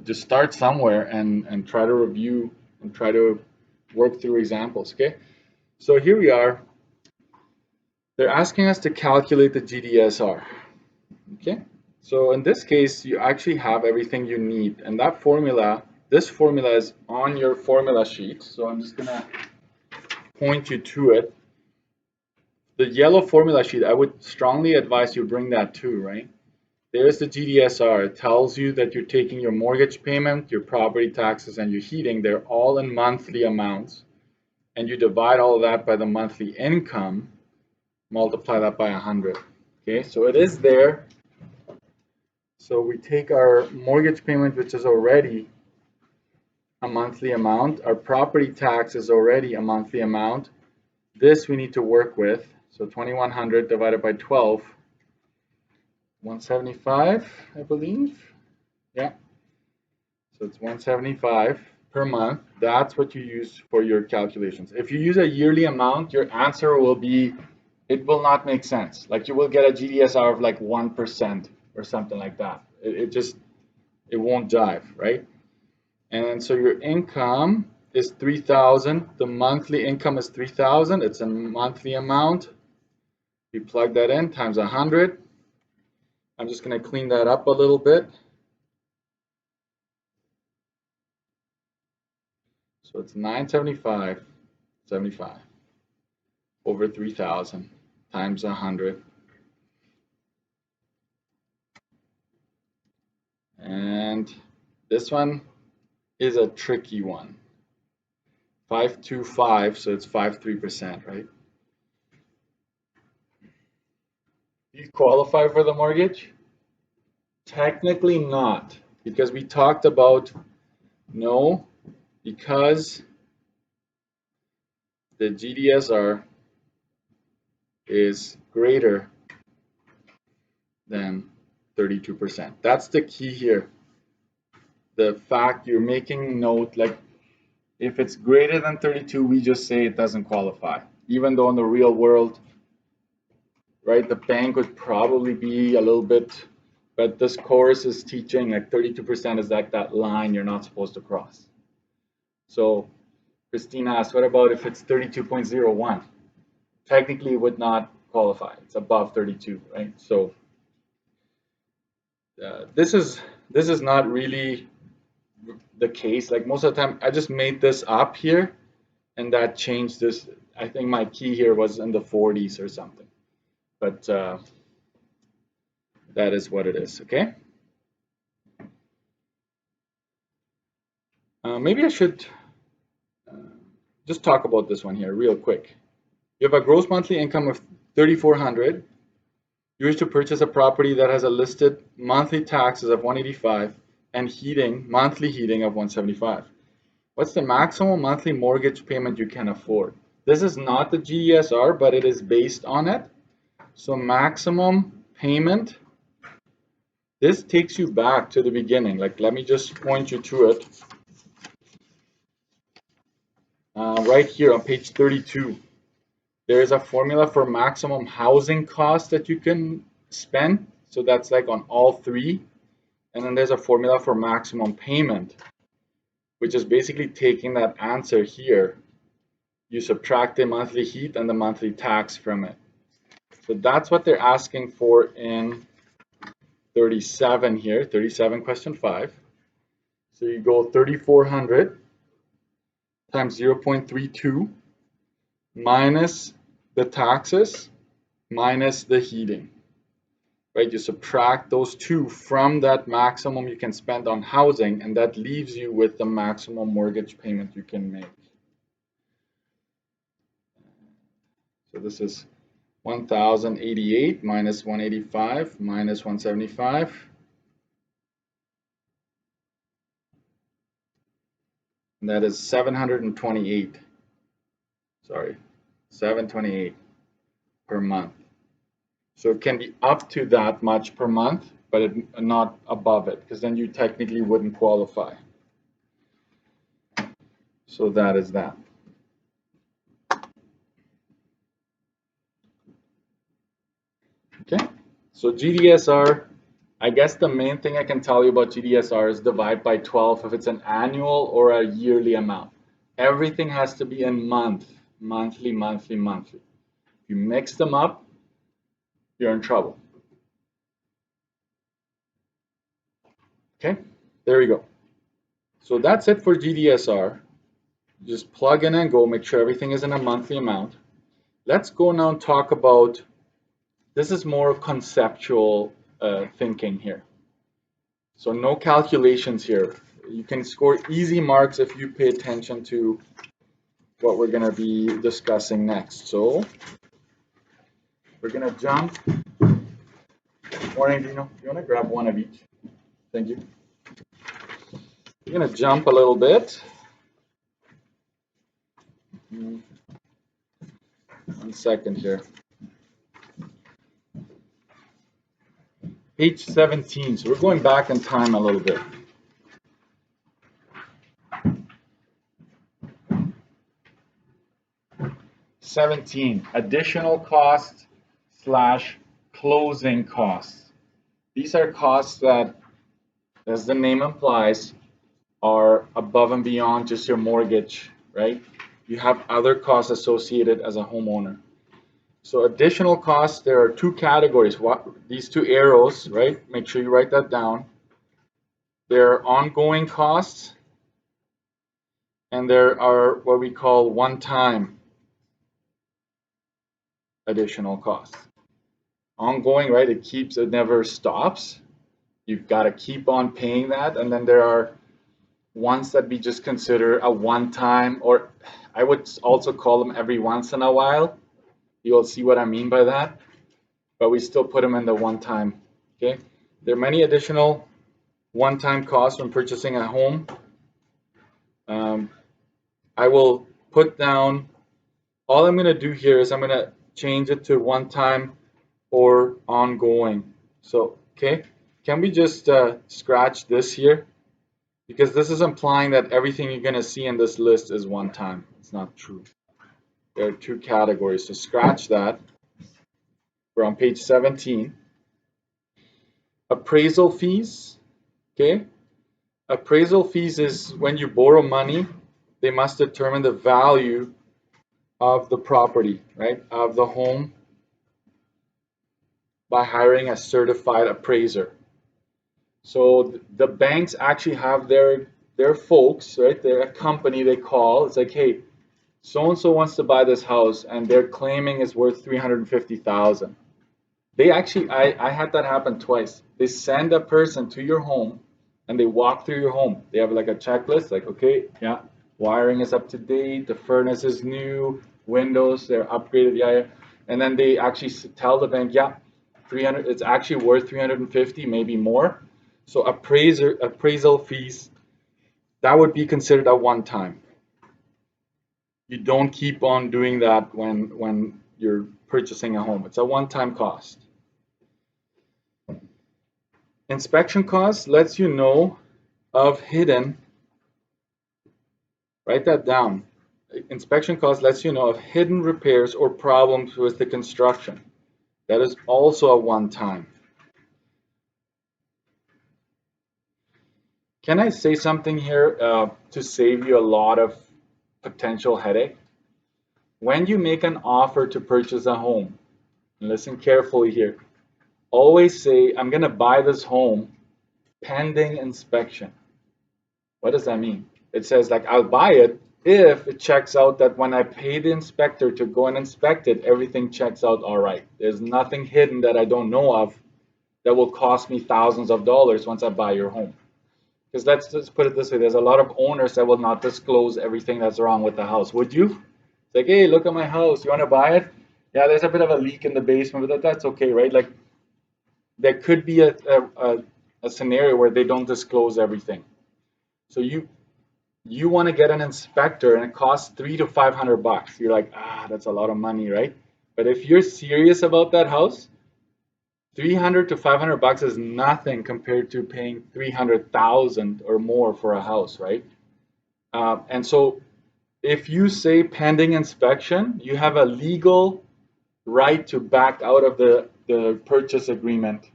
Just start somewhere and try to review and try to work through examples. Okay, so here we are. They're asking us to calculate the GDSR. Okay, so in this case, you actually have everything you need, and that formula, this formula is on your formula sheet. So I'm just gonna point you to it. The yellow formula sheet, I would strongly advise you bring that too, right? There's the GDSR. It tells you that you're taking your mortgage payment, your property taxes, and your heating. They're all in monthly amounts. And you divide all of that by the monthly income, multiply that by 100. Okay, so it is there. So we take our mortgage payment, which is already a monthly amount. Our property tax is already a monthly amount. This we need to work with. So 2100 divided by 12, 175, I believe. Yeah. So it's 175 per month. That's what you use for your calculations. If you use a yearly amount, your answer will be, it will not make sense. Like you will get a GDSR of like 1% or something like that. It won't jive, right? And so your income is 3,000. The monthly income is 3,000. It's a monthly amount. You plug that in times 100. I'm just going to clean that up a little bit. So it's 975.75 over 3,000 times 100. And this one is a tricky one. 525, so it's 53%, right? Do you qualify for the mortgage? Technically not, because we talked about no, because the GDSR is greater than 32%. That's the key here. The fact you're making note, like if it's greater than 32, we just say it doesn't qualify. Even though in the real world, right, the bank would probably be a little bit, but this course is teaching like 32% is like that line you're not supposed to cross. So Christina asked, what about if it's 32.01? Technically it would not qualify. It's above 32, right? So this is not really the case. Like most of the time, I just made this up here, and that changed this. I think my key here was in the 40s or something, but that is what it is. Okay. Maybe I should just talk about this one here real quick. You have a gross monthly income of 3,400. You wish to purchase a property that has a listed monthly taxes of 185 and monthly heating of 175. What's the maximum monthly mortgage payment you can afford? This is not the GDSR, but it is based on it. So maximum payment, this takes you back to the beginning. Like, let me just point you to it. Right here on page 32, there is a formula for maximum housing cost that you can spend. So that's like on all three. And then there's a formula for maximum payment, which is basically taking that answer here. You subtract the monthly heat and the monthly tax from it. So that's what they're asking for in 37 here, 37 question 5. So you go 3,400 times 0.32 minus the taxes minus the heating. Right, you subtract those two from that maximum you can spend on housing, and that leaves you with the maximum mortgage payment you can make. So this is 1,088 minus 185 minus 175. And that is 728. Sorry, 728 per month. So it can be up to that much per month, but not above it, because then you technically wouldn't qualify. So that is that. Okay, so GDSR I guess the main thing I can tell you about GDSR is divide by 12 if it's an annual or a yearly amount. Everything has to be in monthly, monthly, monthly. If you mix them up, you're in trouble. Okay, there we go. So that's it for GDSR. Just plug in and go, make sure everything is in a monthly amount. Let's go now and talk about, this is more conceptual thinking here. So no calculations here. You can score easy marks if you pay attention to what we're going to be discussing next. So we're going to jump. Morning, Dino. You want to grab one of each? Thank you. We're going to jump a little bit. 1 second here. Page 17. So we're going back in time a little bit. Additional costs / closing costs. These are costs that, as the name implies, are above and beyond just your mortgage, right? You have other costs associated as a homeowner. So additional costs, there are two categories. These two arrows, right? Make sure you write that down. There are ongoing costs, and there are what we call one-time additional costs. Ongoing, right? It never stops. You've got to keep on paying that. And then there are ones that we just consider a one-time, or I would also call them every once in a while. You'll see what I mean by that. But we still put them in the one-time. Okay. There are many additional one-time costs when purchasing a home. I will put down, all I'm going to do here is I'm going to change it to one-time or ongoing. So, okay, can we just scratch this here? Because this is implying that everything you're going to see in this list is one time. It's not true. There are two categories. So scratch that. We're on page 17. Appraisal fees. Okay. Appraisal fees is when you borrow money, they must determine the value of the property, right, of the home, by hiring a certified appraiser. So the banks actually have their folks, right? They're a company they call. It's like, hey, so and so wants to buy this house, and they're claiming it's worth $350,000. They actually, I had that happen twice. They send a person to your home, and they walk through your home. They have like a checklist, like, okay, yeah, wiring is up to date, the furnace is new, windows, they're upgraded, yeah. And then they actually tell the bank, yeah, 300, it's actually worth 350, maybe more. So appraisal fees, that would be considered a one-time. You don't keep on doing that when you're purchasing a home. It's a one-time cost. Inspection costs lets you know of hidden, write that down. Inspection cost lets you know of hidden repairs or problems with the construction. That is also a one-time. Can I say something here to save you a lot of potential headache? When you make an offer to purchase a home, and listen carefully here, always say, I'm going to buy this home pending inspection. What does that mean? It says, like, I'll buy it if it checks out that when I pay the inspector to go and inspect it, everything checks out all right. There's nothing hidden that I don't know of that will cost me thousands of dollars once I buy your home. Because let's just put it this way, there's a lot of owners that will not disclose everything that's wrong with the house. Would you? It's like, hey, look at my house. You want to buy it? Yeah, there's a bit of a leak in the basement, but that's okay, right? Like, there could be a scenario where they don't disclose everything. So you want to get an inspector and it costs $300 to $500. You're like, that's a lot of money, right? But if you're serious about that house, $300 to $500 is nothing compared to paying $300,000 or more for a house, right? And so if you say pending inspection, you have a legal right to back out of the purchase agreement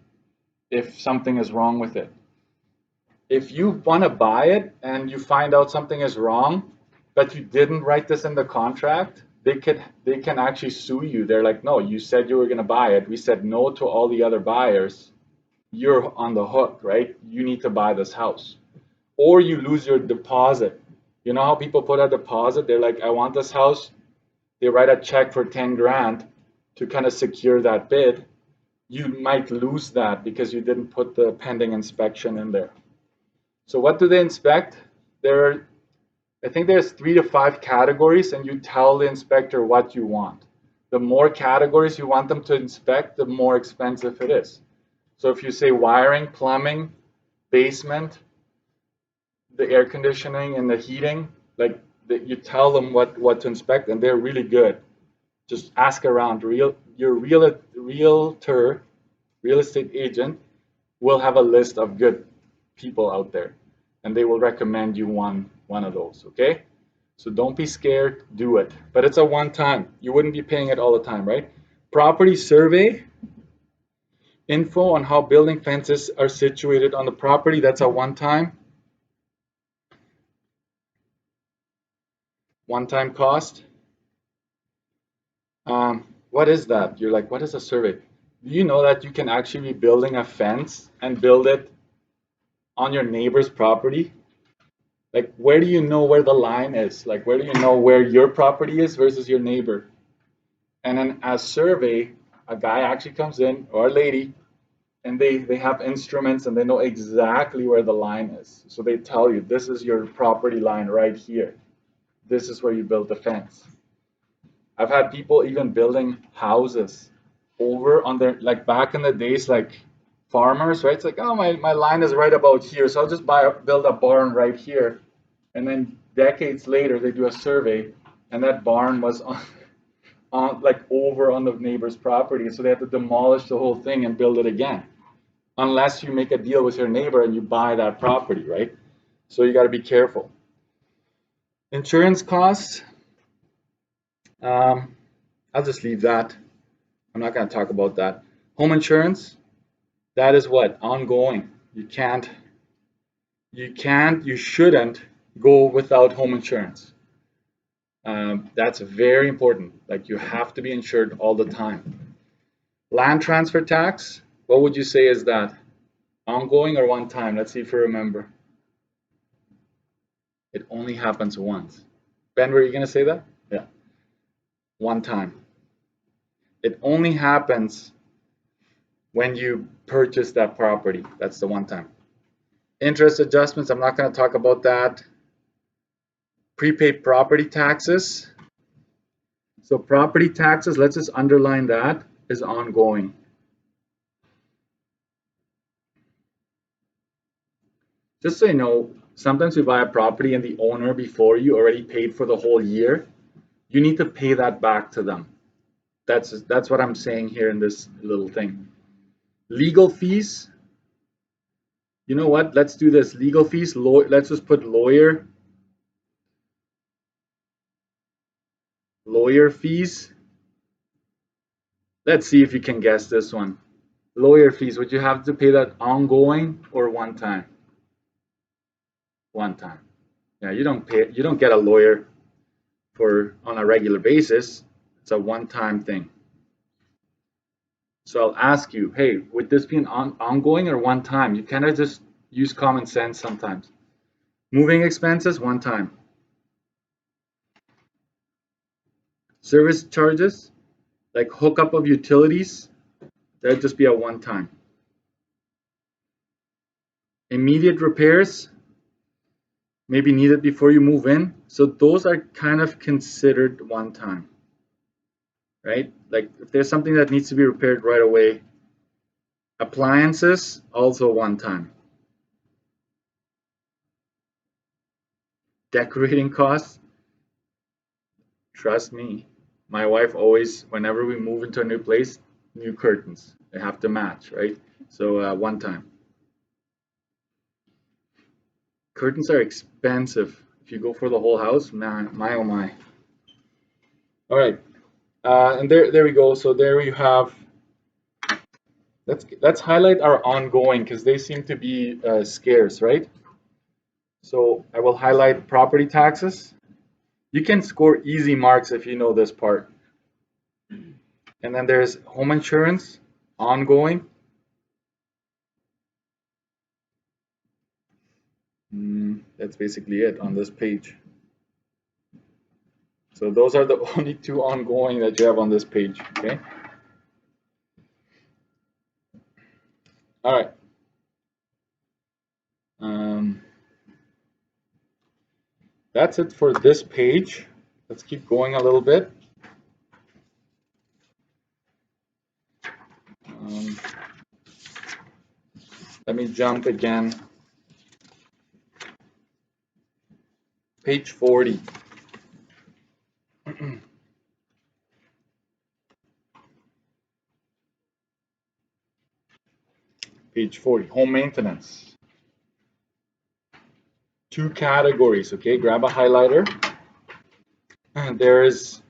if something is wrong with it. If you want to buy it and you find out something is wrong, but you didn't write this in the contract, they can actually sue you. They're like, no, you said you were going to buy it. We said no to all the other buyers. You're on the hook, right? You need to buy this house. Or you lose your deposit. You know how people put a deposit? They're like, I want this house. They write a check for 10 grand to kind of secure that bid. You might lose that because you didn't put the pending inspection in there. So what do they inspect? I think there's 3 to 5 categories, and you tell the inspector what you want. The more categories you want them to inspect, the more expensive it is. So if you say wiring, plumbing, basement, the air conditioning and the heating, like you tell them what to inspect, and they're really good. Just ask around. Your realtor, real estate agent will have a list of good people out there, and they will recommend you one of those. Okay, so don't be scared, do it. But it's a one time. You wouldn't be paying it all the time, right? Property survey info on how building fences are situated on the property. That's a one time cost. What is that? You're like, what is a survey? Do you know that you can actually be building a fence and build it on your neighbor's property? Like, where do you know where the line is? Like, where do you know where your property is versus your neighbor? And then as survey, a guy actually comes in, or a lady, and they have instruments and they know exactly where the line is. So they tell you, this is your property line right here. This is where you build the fence. I've had people even building houses over on their, like back in the days, like farmers, right? It's like, oh, my line is right about here, so I'll just build a barn right here. And then decades later, they do a survey, and that barn was on like over on the neighbor's property, so they had to demolish the whole thing and build it again, unless you make a deal with your neighbor and you buy that property, right? So you got to be careful. Insurance costs. I'll just leave that. I'm not going to talk about that. Home insurance, that is what? Ongoing. You shouldn't go without home insurance. That's very important. Like, you have to be insured all the time. Land transfer tax, what would you say is that? Ongoing or one time? Let's see if you remember. It only happens once. Ben, were you going to say that? Yeah. One time. It only happens when you purchase that property. That's the one time. Interest adjustments, I'm not going to talk about that. Prepaid property taxes. So property taxes, let's just underline that, is ongoing. Just so you know, sometimes you buy a property and the owner before you already paid for the whole year. You need to pay that back to them. That's what I'm saying here in this little thing. Legal fees. You know what? Let's do this. Legal fees. Let's just put lawyer fees. Let's see if you can guess this one. Lawyer fees. Would you have to pay that ongoing or one time? One time. Yeah, you don't get a lawyer on a regular basis. It's a one-time thing. So I'll ask you, hey, would this be an ongoing or one time? You kind of just use common sense sometimes. Moving expenses, one time. Service charges, like hookup of utilities, that'd just be a one time. Immediate repairs, maybe needed before you move in. So those are kind of considered one time, right? Like if there's something that needs to be repaired right away. Appliances, also one time. Decorating costs, trust me, my wife always, whenever we move into a new place, new curtains, they have to match, right? So one time. Curtains are expensive. If you go for the whole house, man, my oh my. All right, and there we go. So there you have Let's highlight our ongoing because they seem to be scarce, right? So I will highlight property taxes. You can score easy marks if you know this part. And then there's home insurance, ongoing. That's basically it on this page. So those are the only two ongoing that you have on this page, okay? All right. That's it for this page. Let's keep going a little bit. Let me jump again. Page 40. Page 40, home maintenance. Two categories, okay? Grab a highlighter. And there's,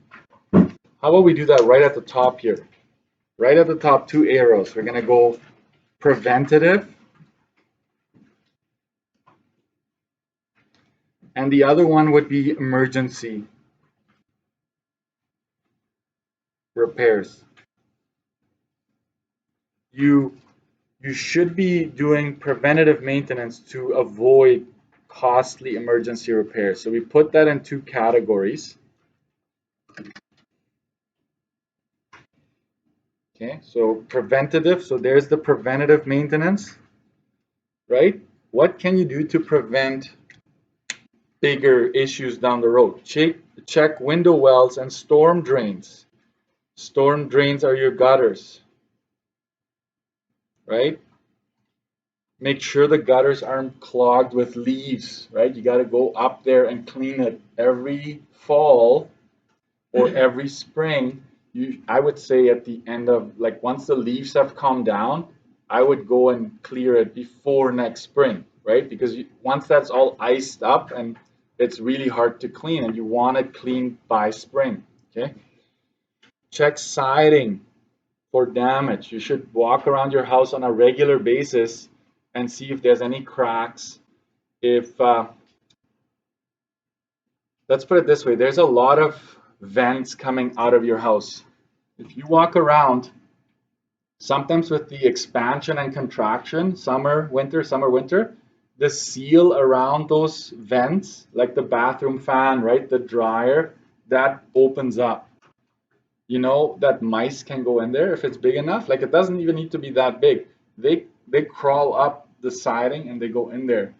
how about we do that right at the top here? Right at the top, two arrows. We're gonna go preventative. And the other one would be emergency repairs. You should be doing preventative maintenance to avoid costly emergency repairs. So we put that in two categories. Okay, so preventative, so there's the preventative maintenance, right? What can you do to prevent bigger issues down the road? Check window wells and storm drains. Storm drains are your gutters, right? Make sure the gutters aren't clogged with leaves, right? You got to go up there and clean it every fall or every spring. I would say at the end of, like, once the leaves have calmed down, I would go and clear it before next spring, right? Because once that's all iced up and it's really hard to clean and you want it cleaned by spring, okay? Check siding for damage. You should walk around your house on a regular basis and see if there's any cracks. If let's put it this way, there's a lot of vents coming out of your house. If you walk around, sometimes with the expansion and contraction, summer, winter, the seal around those vents, like the bathroom fan, right, the dryer, that opens up. You know that mice can go in there if it's big enough. Like, it doesn't even need to be that big. They crawl up the siding and they go in there.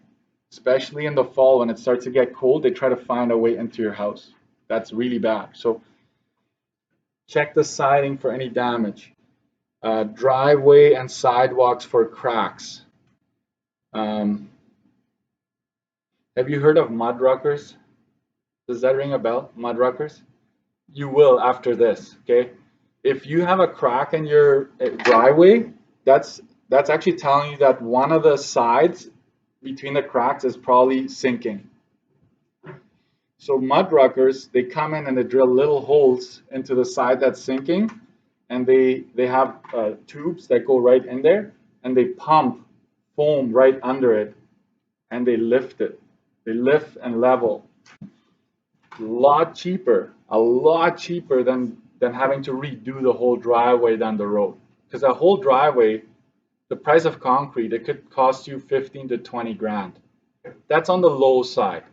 Especially in the fall when it starts to get cold, they try to find a way into your house. That's really bad. So check the siding for any damage. Driveway and sidewalks for cracks. Have you heard of mud ruckers? Does that ring a bell? Mud ruckers? You will after this, okay? If you have a crack in your driveway, that's actually telling you that one of the sides between the cracks is probably sinking. So mud ruckers, they come in and they drill little holes into the side that's sinking, and they have tubes that go right in there, and they pump foam right under it, and they lift it. They lift and level. A lot cheaper than having to redo the whole driveway down the road. Because a whole driveway, the price of concrete, it could cost you 15 to 20 grand. That's on the low side,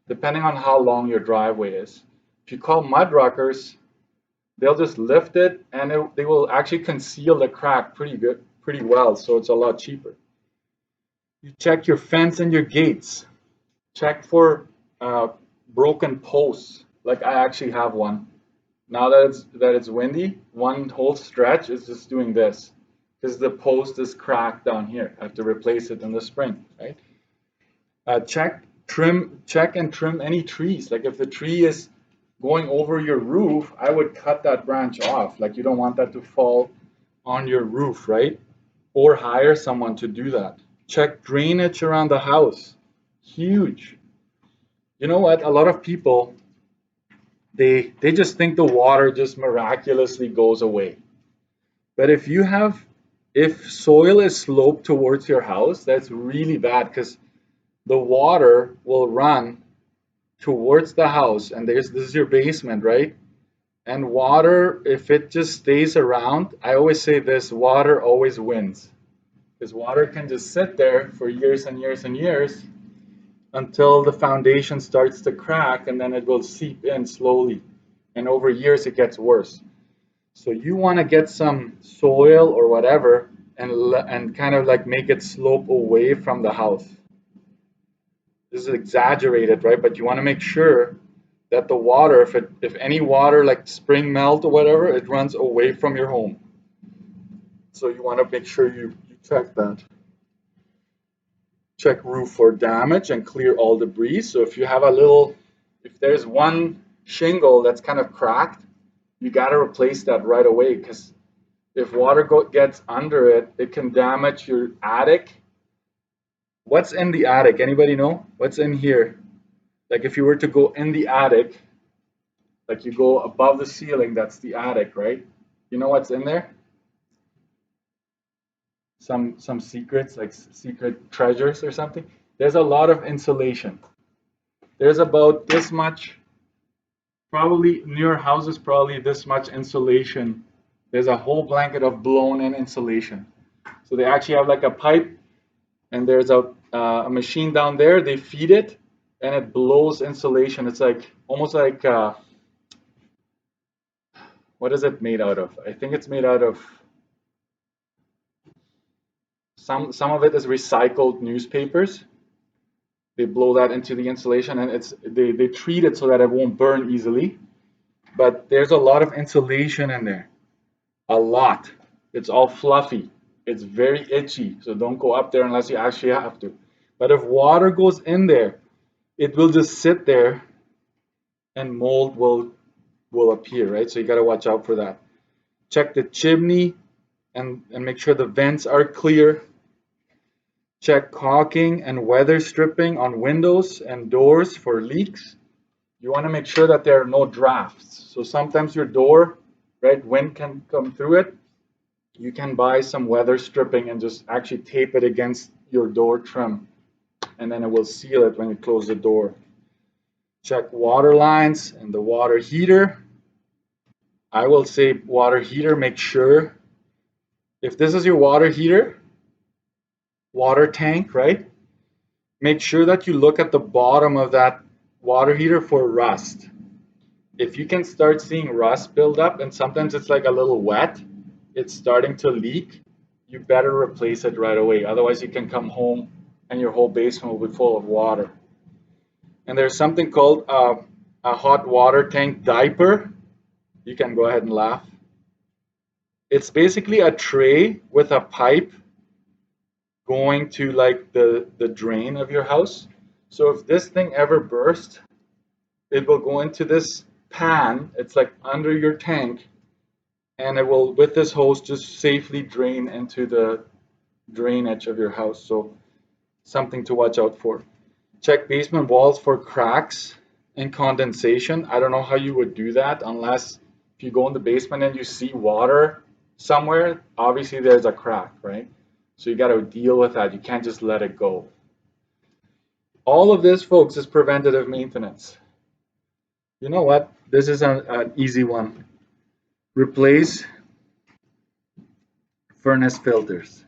depending on how long your driveway is. If you call mud ruckers, they'll just lift it and they will actually conceal the crack pretty well, so it's a lot cheaper. You check your fence and your gates. Check for broken posts. Like, I actually have one. Now that it's windy, one whole stretch is just doing this because the post is cracked down here. I have to replace it in the spring, right? Check and trim any trees. Like, if the tree is going over your roof, I would cut that branch off. Like, you don't want that to fall on your roof, right? Or hire someone to do that. Check drainage around the house. Huge. You know what? A lot of people, they just think the water just miraculously goes away. But if if soil is sloped towards your house, that's really bad because the water will run towards the house, and this is your basement, right? And water, if it just stays around, I always say this, water always wins. Because water can just sit there for years and years and years until the foundation starts to crack, and then it will seep in slowly. And over years, it gets worse. So you want to get some soil or whatever and kind of like make it slope away from the house. This is exaggerated, right? But you want to make sure that the water, if any water like spring melt or whatever, it runs away from your home. So you want to make sure you check that. Check roof for damage and clear all debris. So if you have if there's one shingle that's kind of cracked, you got to replace that right away, because if water gets under it, it can damage your attic. What's in the attic? Anybody know? What's in here? Like if you were to go in the attic, like you go above the ceiling, that's the attic, right? You know what's in there? Some secrets, like secret treasures or something. There's a lot of insulation. There's about this much, probably near houses, probably this much insulation. There's a whole blanket of blown in insulation. So they actually have like a pipe, and there's a machine down there. They feed it, and it blows insulation. It's like almost like what is it made out of? I think it's made out of some of it is recycled newspapers. They blow that into the insulation, and they treat it so that it won't burn easily. But there's a lot of insulation in there. A lot. It's all fluffy. It's very itchy, so don't go up there unless you actually have to. But if water goes in there, it will just sit there and mold will appear, right? So you got to watch out for that. Check the chimney and make sure the vents are clear. Check caulking and weather stripping on windows and doors for leaks. You want to make sure that there are no drafts. So sometimes your door, right, wind can come through it. You can buy some weather stripping and just actually tape it against your door trim, and then it will seal it when you close the door. Check water lines and the water heater. I will say water heater, make sure, if this is your water heater, water tank, right? Make sure that you look at the bottom of that water heater for rust. If you can start seeing rust build up, and sometimes it's like a little wet, it's starting to leak, you better replace it right away. Otherwise, you can come home and your whole basement will be full of water. And there's something called a hot water tank diaper. You can go ahead and laugh. It's basically a tray with a pipe going to like the drain of your house. So if this thing ever bursts, it will go into this pan. It's like under your tank, and it will, with this hose, just safely drain into the drainage of your house. So something to watch out for. Check basement walls for cracks and condensation. I don't know how you would do that unless if you go in the basement and you see water somewhere, obviously there's a crack, right? So you got to deal with that. You can't just let it go. All of this, folks, is preventative maintenance. You know what? This is an easy one. Replace furnace filters.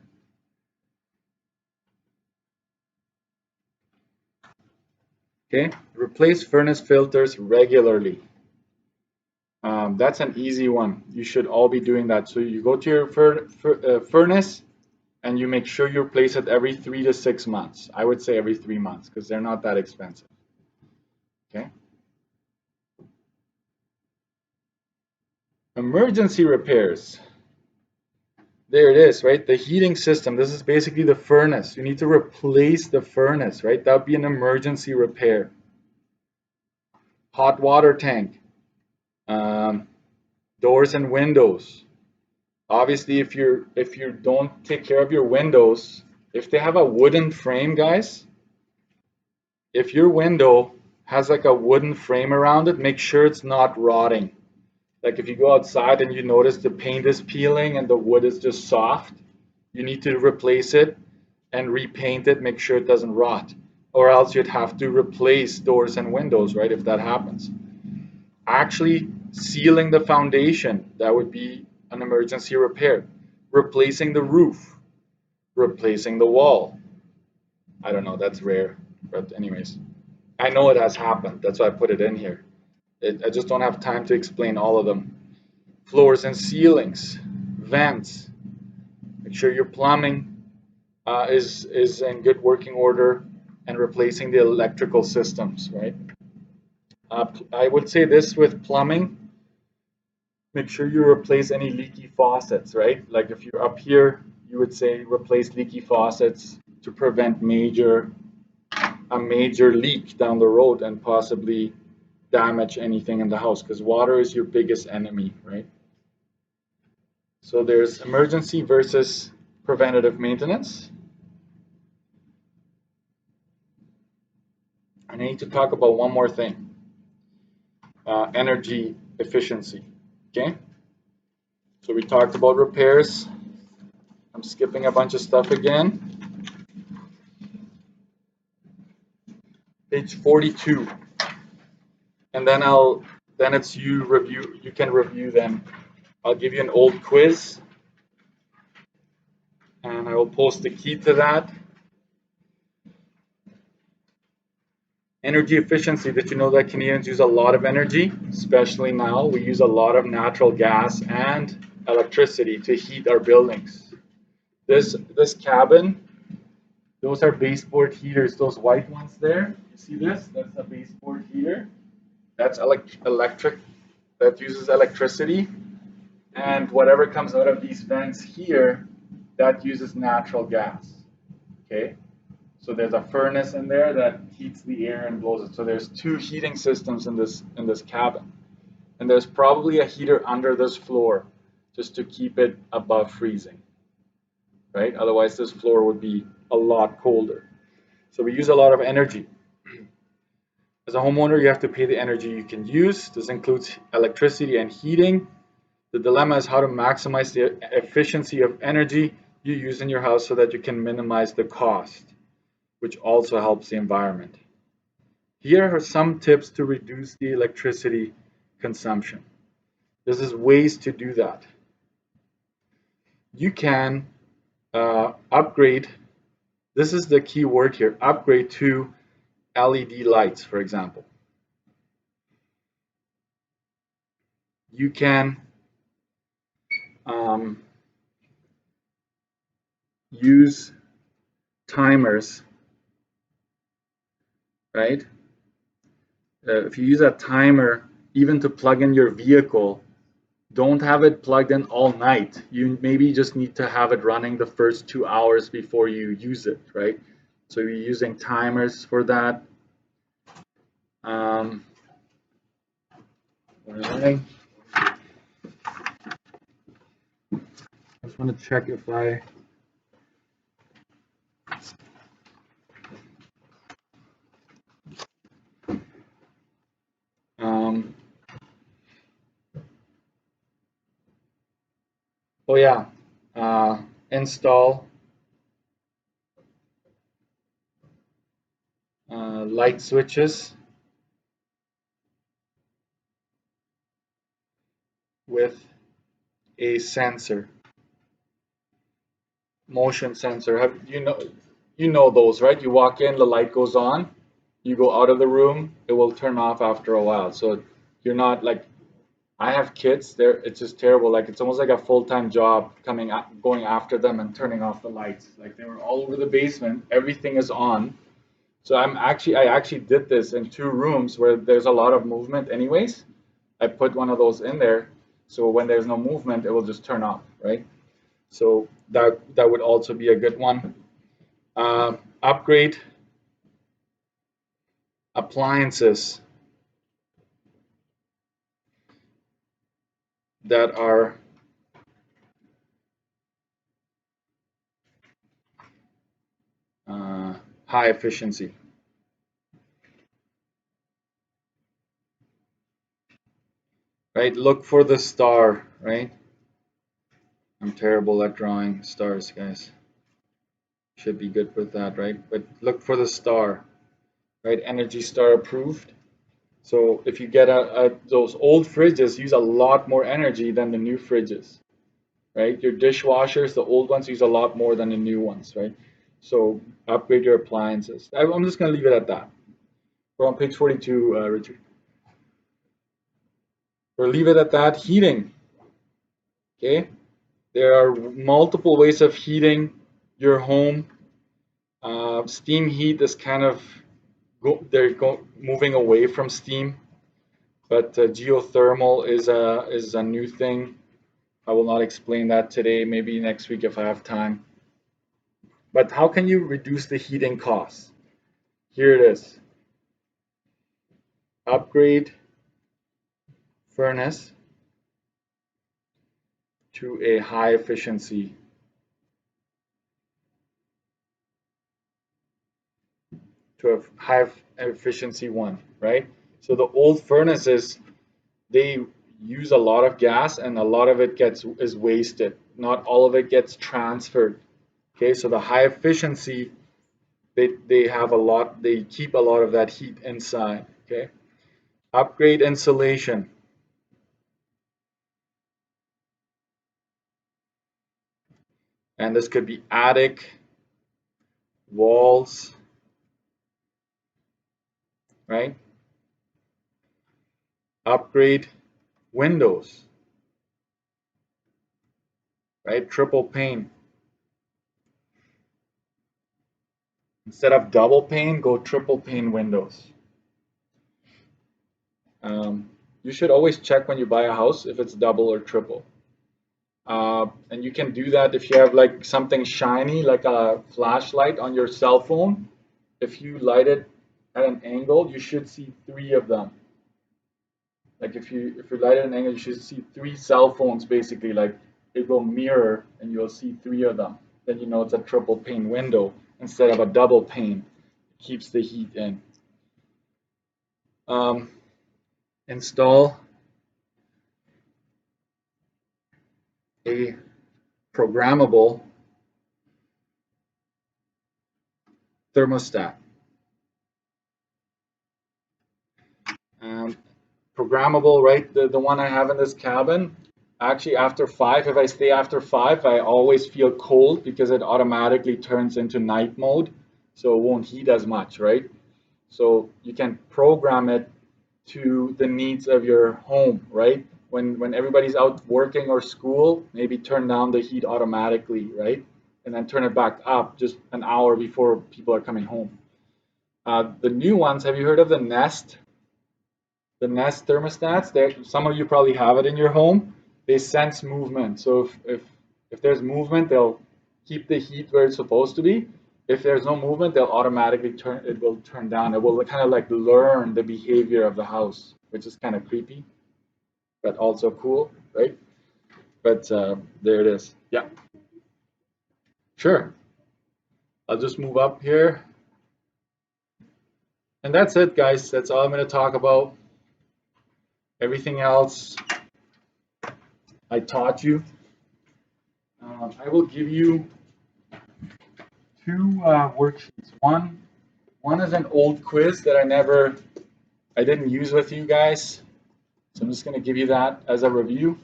Okay, replace furnace filters regularly. That's an easy one. You should all be doing that. So you go to your furnace and you make sure you replace it every 3 to 6 months. I would say every 3 months because they're not that expensive. Okay. Emergency repairs. There it is, right? The heating system. This is basically the furnace. You need to replace the furnace, right? That would be an emergency repair. Hot water tank. Doors and windows. Obviously, if you don't take care of your windows, if they have a wooden frame, guys, if your window has like a wooden frame around it, make sure it's not rotting. Like if you go outside and you notice the paint is peeling and the wood is just soft, You need to replace it and repaint it, make sure it doesn't rot, or else you'd have to replace doors and windows, right, if that happens. Actually sealing the foundation, that would be an emergency repair. Replacing the roof, replacing the wall. I don't know, that's rare, but anyways, I know it has happened. That's why I put it in here. I just don't have time to explain all of them. Floors and ceilings, vents. Make sure your plumbing is in good working order, and replacing the electrical systems, right? I would say this with plumbing. Make sure you replace any leaky faucets, right? Like if you're up here, you would say replace leaky faucets to prevent a major leak down the road and possibly damage anything in the house, because water is your biggest enemy, right? So there's emergency versus preventative maintenance. And I need to talk about one more thing, energy efficiency, okay? So we talked about repairs. I'm skipping a bunch of stuff again. Page 42. And then it's you can review them. I'll give you an old quiz, and I will post the key to that. Energy efficiency. Did you know that Canadians use a lot of energy? Especially now, we use a lot of natural gas and electricity to heat our buildings. This cabin, those are baseboard heaters. Those white ones there, you see this? That's a baseboard heater. That's electric. That uses electricity. And whatever comes out of these vents here, that uses natural gas. Okay? So there's a furnace in there that heats the air and blows it. So there's two heating systems in this cabin. And there's probably a heater under this floor just to keep it above freezing. Right? Otherwise this floor would be a lot colder. So we use a lot of energy. As a homeowner, you have to pay the energy you can use. This includes electricity and heating. The dilemma is how to maximize the efficiency of energy you use in your house so that you can minimize the cost, which also helps the environment. Here are some tips to reduce the electricity consumption. This is ways to do that. You can upgrade, this is the key word here, upgrade to LED lights, for example. You can use timers, right? If you use a timer, even to plug in your vehicle, don't have it plugged in all night. You maybe just need to have it running the first 2 hours before you use it, right? So you're using timers for that. I just want to check if I oh yeah, install light switches with a sensor, motion sensor. You know those, right? You walk in, the light goes on. You go out of the room, it will turn off after a while. So you're not like, I have kids. It's just terrible. Like it's almost like a full-time job going after them and turning off the lights. Like they were all over the basement. Everything is on. So I actually did this in 2 rooms where there's a lot of movement anyways. I put one of those in there. So when there's no movement, it will just turn off, right? So that would also be a good one. Upgrade appliances that are high efficiency. Right? Look for the star, right? I'm terrible at drawing stars, guys. Should be good with that, right? But look for the star, right? Energy Star approved. So if you get those old fridges use a lot more energy than the new fridges, right? Your dishwashers, the old ones use a lot more than the new ones, right? So upgrade your appliances. I'm just going to leave it at that. We're on page 42, Richard. We'll leave it at that. Heating, okay? There are multiple ways of heating your home. Steam heat is kind of moving away from steam, but geothermal is a new thing. I will not explain that today, maybe next week if I have time. But how can you reduce the heating costs? Here it is. Upgrade furnace to a high efficiency. To a high efficiency one, right? So the old furnaces, they use a lot of gas and a lot of it is wasted. Not all of it gets transferred. Okay, so the high efficiency, they have a lot, they keep a lot of that heat inside. Okay, upgrade insulation. And this could be attic, walls, right? Upgrade windows, right? Triple pane. Instead of double pane, go triple pane windows. You should always check when you buy a house if it's double or triple. And you can do that if you have like something shiny, like a flashlight on your cell phone. If you light it at an angle, you should see 3 of them. Like if you light it at an angle, you should see 3 cell phones basically. Like it will mirror, and you'll see 3 of them. Then you know it's a triple pane window instead of a double pane. It keeps the heat in. Install a programmable thermostat. Programmable, right? The one I have in this cabin, actually after 5, if I stay after 5, I always feel cold because it automatically turns into night mode, so it won't heat as much, right? So you can program it to the needs of your home, right? When everybody's out working or school, maybe turn down the heat automatically, right? And then turn it back up just an hour before people are coming home. The new ones, have you heard of the Nest? The Nest thermostats, some of you probably have it in your home. They sense movement. So if there's movement, they'll keep the heat where it's supposed to be. If there's no movement, they'll automatically turn down. It will kind of like learn the behavior of the house, which is kind of creepy, but also cool, right? But there it is. Yeah, sure. I'll just move up here. And that's it, guys. That's all I'm going to talk about. Everything else I taught you. I will give you 2 worksheets. One is an old quiz that I didn't use with you guys. So I'm just going to give you that as a review.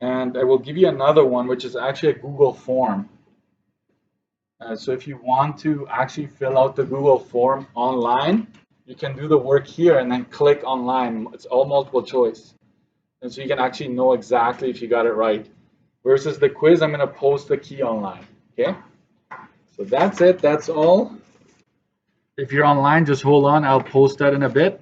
And I will give you another one, which is actually a Google form. So if you want to actually fill out the Google form online, you can do the work here and then click online. It's all multiple choice. And so you can actually know exactly if you got it right. Versus the quiz, I'm going to post the key online. Okay? So that's it. That's all. If you're online, just hold on. I'll post that in a bit.